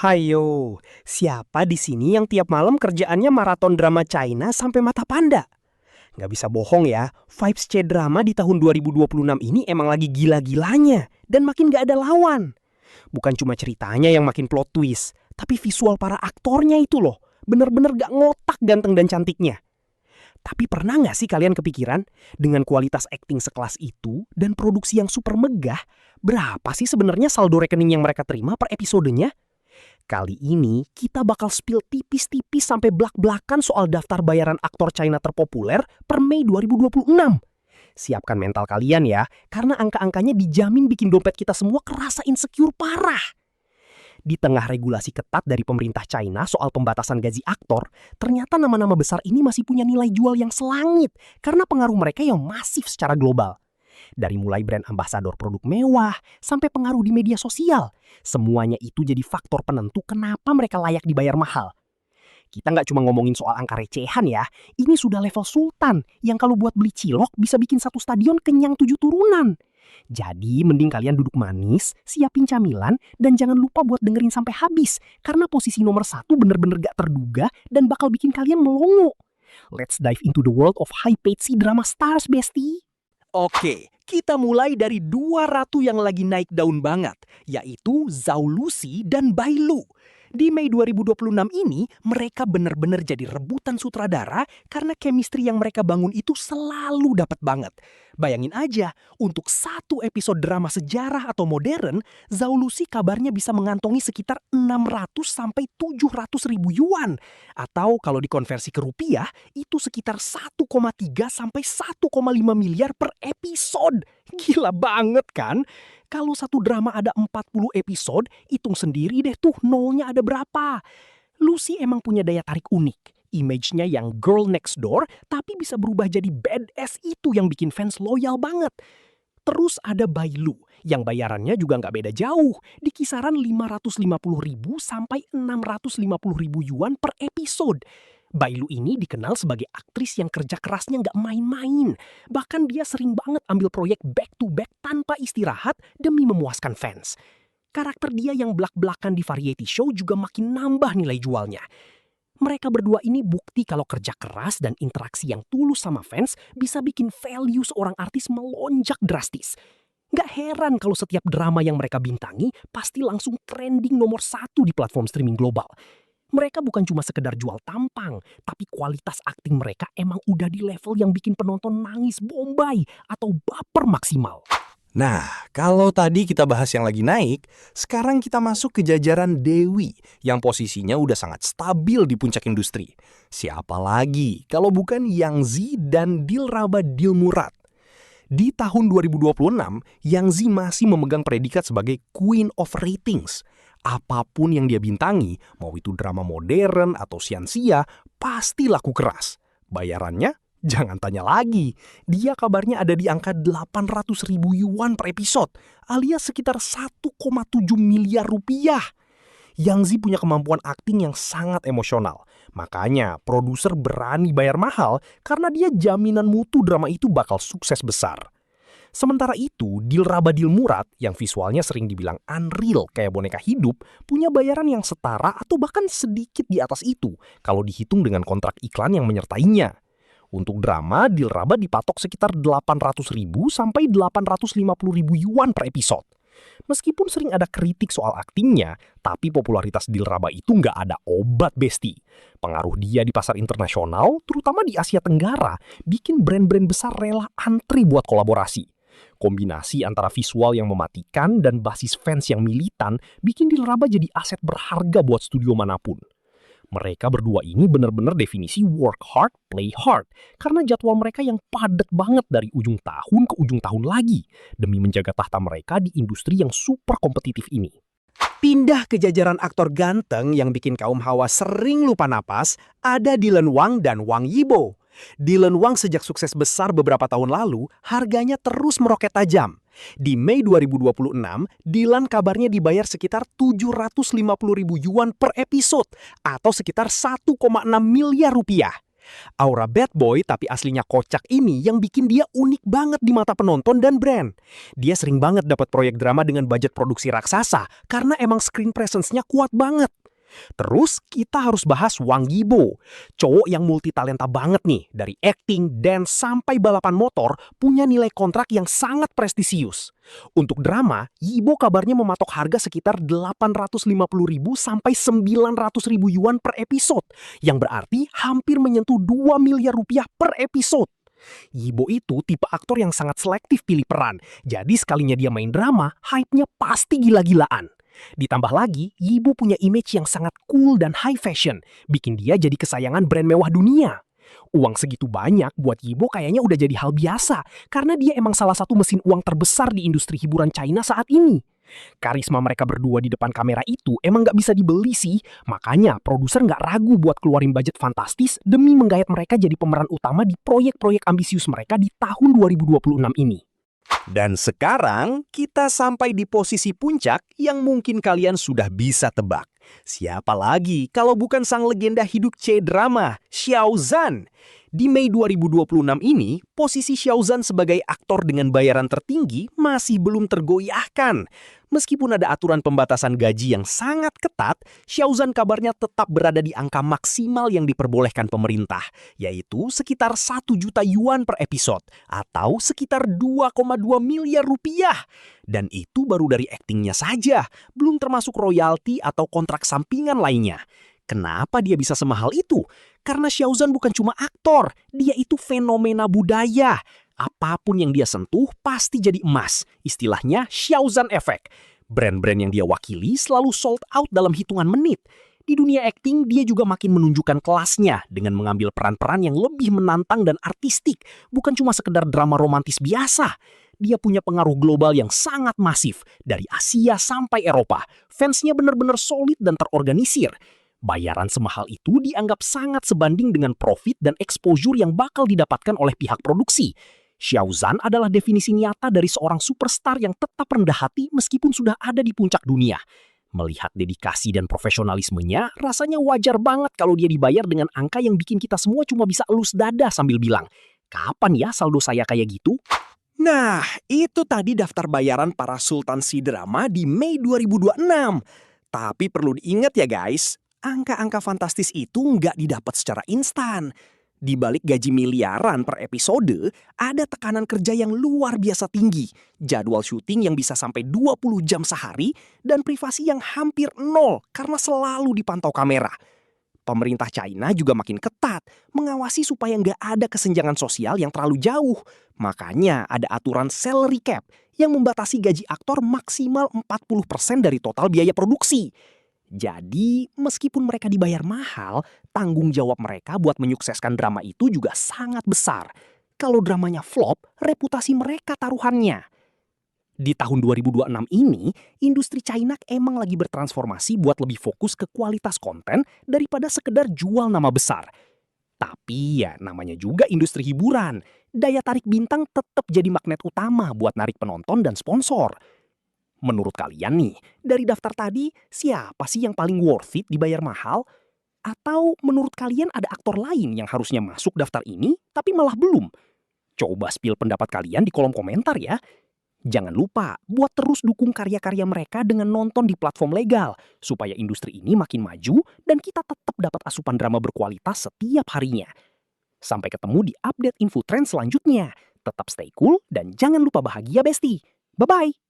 Hayo, siapa di sini yang tiap malam kerjaannya maraton drama China sampai mata panda? Nggak bisa bohong ya, vibes C-drama di tahun 2026 ini emang lagi gila-gilanya dan makin nggak ada lawan. Bukan cuma ceritanya yang makin plot twist, tapi visual para aktornya itu loh, bener-bener gak ngotak ganteng dan cantiknya. Tapi pernah nggak sih kalian kepikiran, dengan kualitas akting sekelas itu dan produksi yang super megah, berapa sih sebenarnya saldo rekening yang mereka terima per episodenya? Kali ini kita bakal spill tipis-tipis sampai blak-blakan soal daftar bayaran aktor China terpopuler per Mei 2026. Siapkan mental kalian ya, karena angka-angkanya dijamin bikin dompet kita semua kerasa insecure parah. Di tengah regulasi ketat dari pemerintah China soal pembatasan gaji aktor, ternyata nama-nama besar ini masih punya nilai jual yang selangit karena pengaruh mereka yang masif secara global. Dari mulai brand ambasador produk mewah sampai pengaruh di media sosial, semuanya itu jadi faktor penentu kenapa mereka layak dibayar mahal. Kita nggak cuma ngomongin soal angka recehan ya, ini sudah level sultan yang kalau buat beli cilok bisa bikin satu stadion kenyang 7 turunan. Jadi mending kalian duduk manis, siapin camilan, dan jangan lupa buat dengerin sampai habis, karena posisi nomor 1 bener-bener gak terduga dan bakal bikin kalian melongo. Let's dive into the world of high-paid C-drama stars, bestie. Oke, kita mulai dari dua ratu yang lagi naik daun banget, yaitu Zhao Lusi dan Bai Lu. Di Mei 2026 ini, mereka benar-benar jadi rebutan sutradara karena chemistry yang mereka bangun itu selalu dapat banget. Bayangin aja, untuk satu episode drama sejarah atau modern, Zhao Lusi kabarnya bisa mengantongi sekitar 600 sampai 700 ribu yuan. Atau kalau dikonversi ke rupiah, itu sekitar 1,3 sampai 1,5 miliar per episode. Gila banget kan? Kalau satu drama ada 40 episode, hitung sendiri deh tuh nolnya ada berapa. Lucy emang punya daya tarik unik. Image-nya yang girl next door, tapi bisa berubah jadi badass itu yang bikin fans loyal banget. Terus ada Bai Lu, yang bayarannya juga nggak beda jauh, di kisaran 550.000 sampai 650.000 yuan per episode. Bai Lu ini dikenal sebagai aktris yang kerja kerasnya nggak main-main. Bahkan dia sering banget ambil proyek back-to-back tanpa istirahat demi memuaskan fans. Karakter dia yang belak-belakan di variety show juga makin nambah nilai jualnya. Mereka berdua ini bukti kalau kerja keras dan interaksi yang tulus sama fans bisa bikin value seorang artis melonjak drastis. Nggak heran kalau setiap drama yang mereka bintangi pasti langsung trending nomor 1 di platform streaming global. Mereka bukan cuma sekedar jual tampang, tapi kualitas akting mereka emang udah di level yang bikin penonton nangis bombay atau baper maksimal. Nah, kalau tadi kita bahas yang lagi naik, sekarang kita masuk ke jajaran Dewi yang posisinya udah sangat stabil di puncak industri. Siapa lagi kalau bukan Yang Zi dan Dilraba Dilmurat. Di tahun 2026, Yang Zi masih memegang predikat sebagai Queen of Ratings. Apapun yang dia bintangi, mau itu drama modern atau sia-sia, pasti laku keras. Bayarannya? Jangan tanya lagi. Dia kabarnya ada di angka 800.000 yuan per episode, alias sekitar 1,7 miliar rupiah. Yang Zi punya kemampuan akting yang sangat emosional. Makanya produser berani bayar mahal karena dia jaminan mutu drama itu bakal sukses besar. Sementara itu, Dilraba Dilmurat yang visualnya sering dibilang unreal kayak boneka hidup, punya bayaran yang setara atau bahkan sedikit di atas itu kalau dihitung dengan kontrak iklan yang menyertainya. Untuk drama, Dilraba dipatok sekitar 800.000 sampai 850.000 yuan per episode. Meskipun sering ada kritik soal aktingnya, tapi popularitas Dilraba itu nggak ada obat, bestie. Pengaruh dia di pasar internasional, terutama di Asia Tenggara, bikin brand-brand besar rela antri buat kolaborasi. Kombinasi antara visual yang mematikan dan basis fans yang militan bikin Dilraba jadi aset berharga buat studio manapun. Mereka berdua ini benar-benar definisi work hard, play hard. Karena jadwal mereka yang padat banget dari ujung tahun ke ujung tahun lagi. Demi menjaga tahta mereka di industri yang super kompetitif ini. Pindah ke jajaran aktor ganteng yang bikin kaum hawa sering lupa napas, ada Dylan Wang dan Wang Yibo. Dylan Wang sejak sukses besar beberapa tahun lalu, harganya terus meroket tajam. Di Mei 2026, Dylan kabarnya dibayar sekitar 750.000 yuan per episode atau sekitar 1,6 miliar rupiah. Aura bad boy tapi aslinya kocak ini yang bikin dia unik banget di mata penonton dan brand. Dia sering banget dapat proyek drama dengan budget produksi raksasa karena emang screen presence-nya kuat banget. Terus kita harus bahas Wang Yibo, cowok yang multitalenta banget nih, dari acting, dance, sampai balapan motor, punya nilai kontrak yang sangat prestisius. Untuk drama, Yibo kabarnya mematok harga sekitar 850.000 sampai 900.000 yuan per episode, yang berarti hampir menyentuh 2 miliar rupiah per episode. Yibo itu tipe aktor yang sangat selektif pilih peran, jadi sekalinya dia main drama, hype-nya pasti gila-gilaan. Ditambah lagi, Yibo punya image yang sangat cool dan high fashion, bikin dia jadi kesayangan brand mewah dunia. Uang segitu banyak buat Yibo kayaknya udah jadi hal biasa, karena dia emang salah satu mesin uang terbesar di industri hiburan China saat ini. Karisma mereka berdua di depan kamera itu emang nggak bisa dibeli sih, makanya produser nggak ragu buat keluarin budget fantastis demi menggayat mereka jadi pemeran utama di proyek-proyek ambisius mereka di tahun 2026 ini. Dan sekarang kita sampai di posisi puncak yang mungkin kalian sudah bisa tebak. Siapa lagi kalau bukan sang legenda hidup C-drama, Xiao Zhan. Di Mei 2026 ini, posisi Xiao Zhan sebagai aktor dengan bayaran tertinggi masih belum tergoyahkan. Meskipun ada aturan pembatasan gaji yang sangat ketat, Xiao Zhan kabarnya tetap berada di angka maksimal yang diperbolehkan pemerintah, yaitu sekitar 1 juta yuan per episode, atau sekitar 2,2 miliar rupiah. Dan itu baru dari aktingnya saja, belum termasuk royalti atau kontrak sampingan lainnya. Kenapa dia bisa semahal itu? Karena Xiao Zhan bukan cuma aktor, dia itu fenomena budaya. Apapun yang dia sentuh pasti jadi emas. Istilahnya Xiao Zhan Effect. Brand-brand yang dia wakili selalu sold out dalam hitungan menit. Di dunia akting, dia juga makin menunjukkan kelasnya dengan mengambil peran-peran yang lebih menantang dan artistik, bukan cuma sekedar drama romantis biasa. Dia punya pengaruh global yang sangat masif, dari Asia sampai Eropa. Fansnya benar-benar solid dan terorganisir. Bayaran semahal itu dianggap sangat sebanding dengan profit dan exposure yang bakal didapatkan oleh pihak produksi. Xiao Zhan adalah definisi nyata dari seorang superstar yang tetap rendah hati meskipun sudah ada di puncak dunia. Melihat dedikasi dan profesionalismenya, rasanya wajar banget kalau dia dibayar dengan angka yang bikin kita semua cuma bisa elus dada sambil bilang, "Kapan ya saldo saya kayak gitu?" Nah, itu tadi daftar bayaran para Sultan C-drama di Mei 2026. Tapi perlu diingat ya guys, angka-angka fantastis itu nggak didapat secara instan. Di balik gaji miliaran per episode, ada tekanan kerja yang luar biasa tinggi, jadwal syuting yang bisa sampai 20 jam sehari, dan privasi yang hampir nol karena selalu dipantau kamera. Pemerintah China juga makin ketat, mengawasi supaya nggak ada kesenjangan sosial yang terlalu jauh. Makanya ada aturan salary cap yang membatasi gaji aktor maksimal 40% dari total biaya produksi. Jadi, meskipun mereka dibayar mahal, tanggung jawab mereka buat menyukseskan drama itu juga sangat besar. Kalau dramanya flop, reputasi mereka taruhannya. Di tahun 2026 ini, industri China emang lagi bertransformasi buat lebih fokus ke kualitas konten daripada sekedar jual nama besar. Tapi ya namanya juga industri hiburan. Daya tarik bintang tetap jadi magnet utama buat narik penonton dan sponsor. Menurut kalian nih, dari daftar tadi, siapa sih yang paling worth it dibayar mahal? Atau menurut kalian ada aktor lain yang harusnya masuk daftar ini, tapi malah belum? Coba spill pendapat kalian di kolom komentar ya. Jangan lupa, buat terus dukung karya-karya mereka dengan nonton di platform legal, supaya industri ini makin maju dan kita tetap dapat asupan drama berkualitas setiap harinya. Sampai ketemu di update info tren selanjutnya. Tetap stay cool dan jangan lupa bahagia, Besti. Bye-bye!